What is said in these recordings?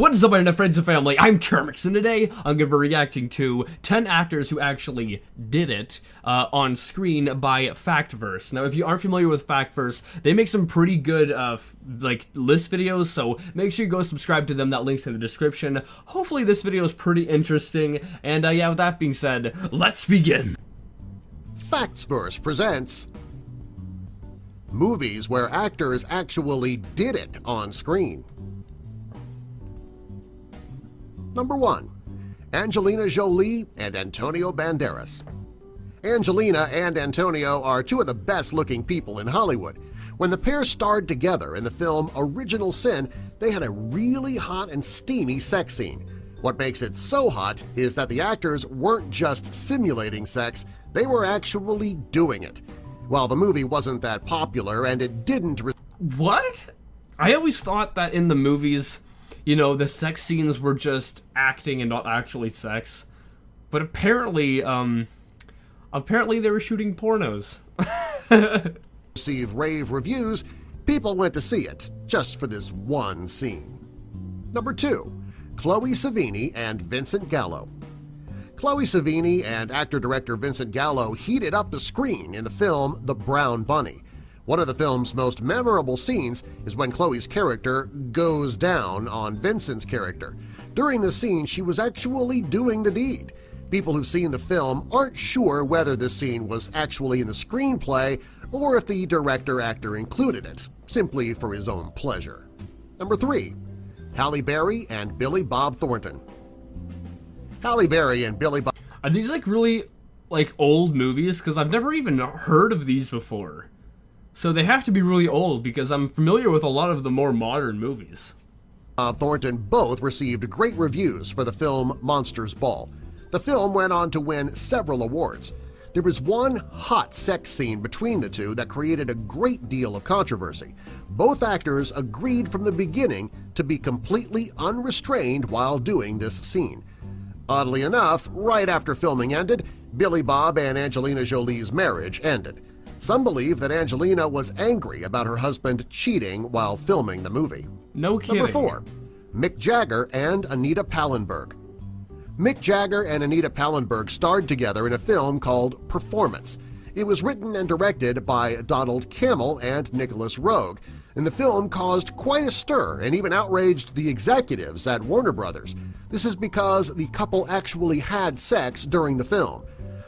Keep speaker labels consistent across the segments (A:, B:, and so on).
A: What is up, my friends and family? I'm Termix, and today I'm going to be reacting to 10 actors who actually did it on screen by Factverse. Now, if you aren't familiar with Factverse, they make some pretty good list videos, so make sure you go subscribe to them. That link's in the description. Hopefully this video is pretty interesting, and yeah, with that being said, let's begin.
B: Factverse presents movies where actors actually did it on screen. Number 1. Angelina Jolie and Antonio Banderas. Angelina and Antonio are two of the best-looking people in Hollywood. When the pair starred together in the film Original Sin, they had a really hot and steamy sex scene. What makes it so hot is that the actors weren't just simulating sex, they were actually doing it. While the movie wasn't that popular and it didn't—
A: What? I always thought that in the movies, you know, the sex scenes were just acting and not actually sex. But apparently, they were shooting pornos.
B: receive rave reviews, people went to see it just for this one scene. Number 2. Chloe Sevigny and Vincent Gallo. Chloe Sevigny and actor-director Vincent Gallo heated up the screen in the film The Brown Bunny. One of the film's most memorable scenes is when Chloe's character goes down on Vincent's character. During the scene, she was actually doing the deed. People who've seen the film aren't sure whether this scene was actually in the screenplay or if the director-actor included it, simply for his own pleasure. Number 3. Halle Berry and Billy Bob Thornton. Halle Berry and Billy Bob—
A: Are these really old movies? Because I've never even heard of these before. So they have to be really old because I'm familiar with a lot of the more modern movies.
B: Thornton both received great reviews for the film Monsters Ball. The film went on to win several awards. There was one hot sex scene between the two that created a great deal of controversy. Both actors agreed from the beginning to be completely unrestrained while doing this scene. Oddly enough, right after filming ended, Billy Bob and Angelina Jolie's marriage ended. Some believe that Angelina was angry about her husband cheating while filming the movie.
A: No kidding.
B: Number 4. Mick Jagger and Anita Pallenberg. Mick Jagger and Anita Pallenberg starred together in a film called Performance. It was written and directed by Donald Cammell and Nicholas Roeg, and the film caused quite a stir and even outraged the executives at Warner Brothers. This is because the couple actually had sex during the film.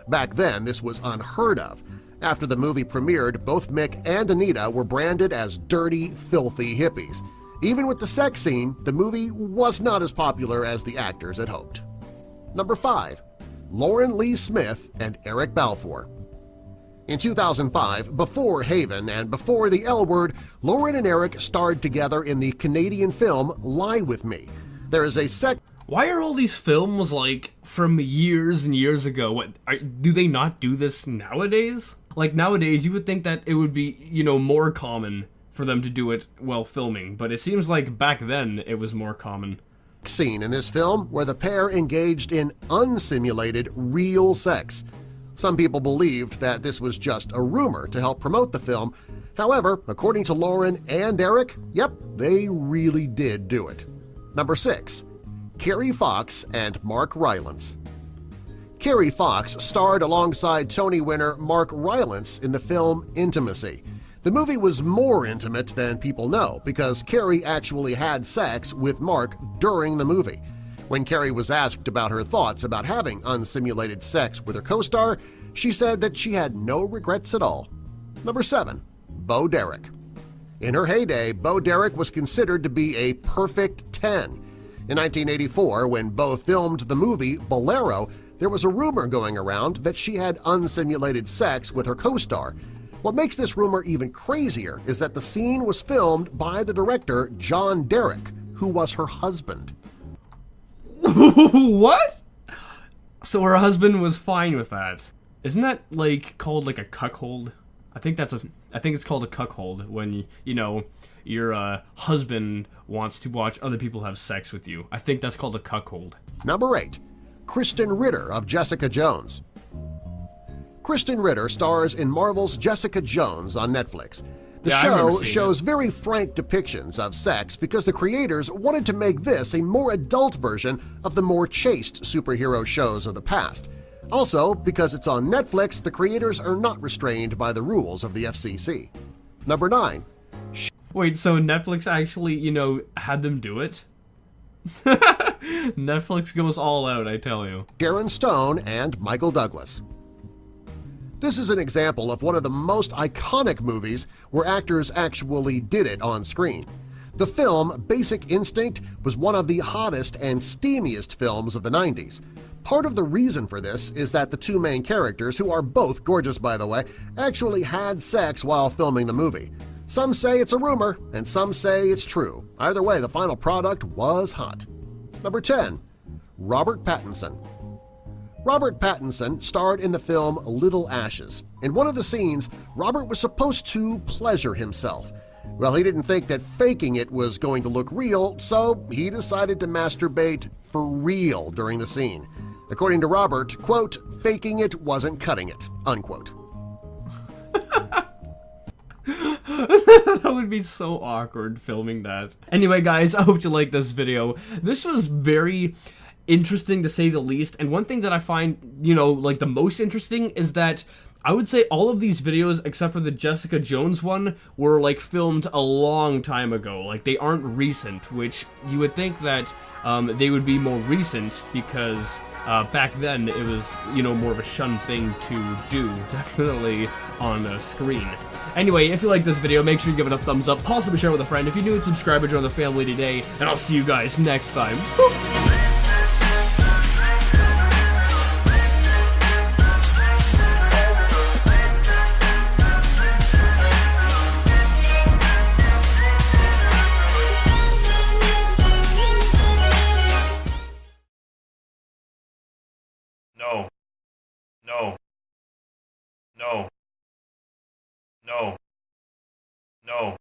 B: Back then, this was unheard of. After the movie premiered, both Mick and Anita were branded as dirty, filthy hippies. Even with the sex scene, the movie was not as popular as the actors had hoped. Number 5. Lauren Lee Smith and Eric Balfour. In 2005, before Haven and before the L Word, Lauren and Eric starred together in the Canadian film Lie With Me. There is a sex—
A: Why are all these films from years and years ago? Do they not do this nowadays? Nowadays, you would think that it would be, more common for them to do it while filming, but it seems like back then it was more common.
B: Scene in this film where the pair engaged in unsimulated real sex. Some people believed that this was just a rumor to help promote the film. However, according to Lauren and Eric, yep, they really did do it. Number 6. Kerry Fox and Mark Rylance. Kerry Fox starred alongside Tony winner Mark Rylance in the film Intimacy. The movie was more intimate than people know because Kerry actually had sex with Mark during the movie. When Kerry was asked about her thoughts about having unsimulated sex with her co-star, she said that she had no regrets at all. Number 7. Bo Derek. In her heyday, Bo Derek was considered to be a perfect 10. In 1984, when Bo filmed the movie Bolero, there was a rumor going around that she had unsimulated sex with her co-star. What makes this rumor even crazier is that the scene was filmed by the director John Derek, who was her husband.
A: What? So her husband was fine with that. Isn't that called a cuckold? I think it's called a cuckold when your husband wants to watch other people have sex with you. I think that's called a cuckold.
B: Number 8. Kristen Ritter of Jessica Jones. Kristen Ritter stars in Marvel's Jessica Jones on Netflix. The
A: Yeah, I remember
B: show
A: seeing
B: shows very frank depictions of sex because the creators wanted to make this a more adult version of the more chaste superhero shows of the past. Also, because it's on Netflix, the creators are not restrained by the rules of the FCC. Number 9.
A: Wait, so Netflix actually, had them do it? Netflix goes all out, I tell you.
B: Sharon Stone and Michael Douglas. This is an example of one of the most iconic movies where actors actually did it on screen. The film Basic Instinct was one of the hottest and steamiest films of the 90s. Part of the reason for this is that the two main characters, who are both gorgeous by the way, actually had sex while filming the movie. Some say it's a rumor, and some say it's true. Either way, the final product was hot. Number 10. Robert Pattinson. Robert Pattinson starred in the film Little Ashes. In one of the scenes, Robert was supposed to pleasure himself. Well, he didn't think that faking it was going to look real, so he decided to masturbate for real during the scene. According to Robert, quote, "faking it wasn't cutting it," unquote.
A: That would be so awkward filming that. Anyway, guys, I hope you liked this video. This was very interesting to say the least, and one thing that I find, like the most interesting is that I would say all of these videos, except for the Jessica Jones one, were like filmed a long time ago. Like they aren't recent, which you would think that they would be more recent because back then it was, more of a shunned thing to do, definitely on a screen. Anyway, if you like this video, make sure you give it a thumbs up, possibly share it with a friend. If you're new and subscribe, join the family today, and I'll see you guys next time.
C: No. No. No. No. No.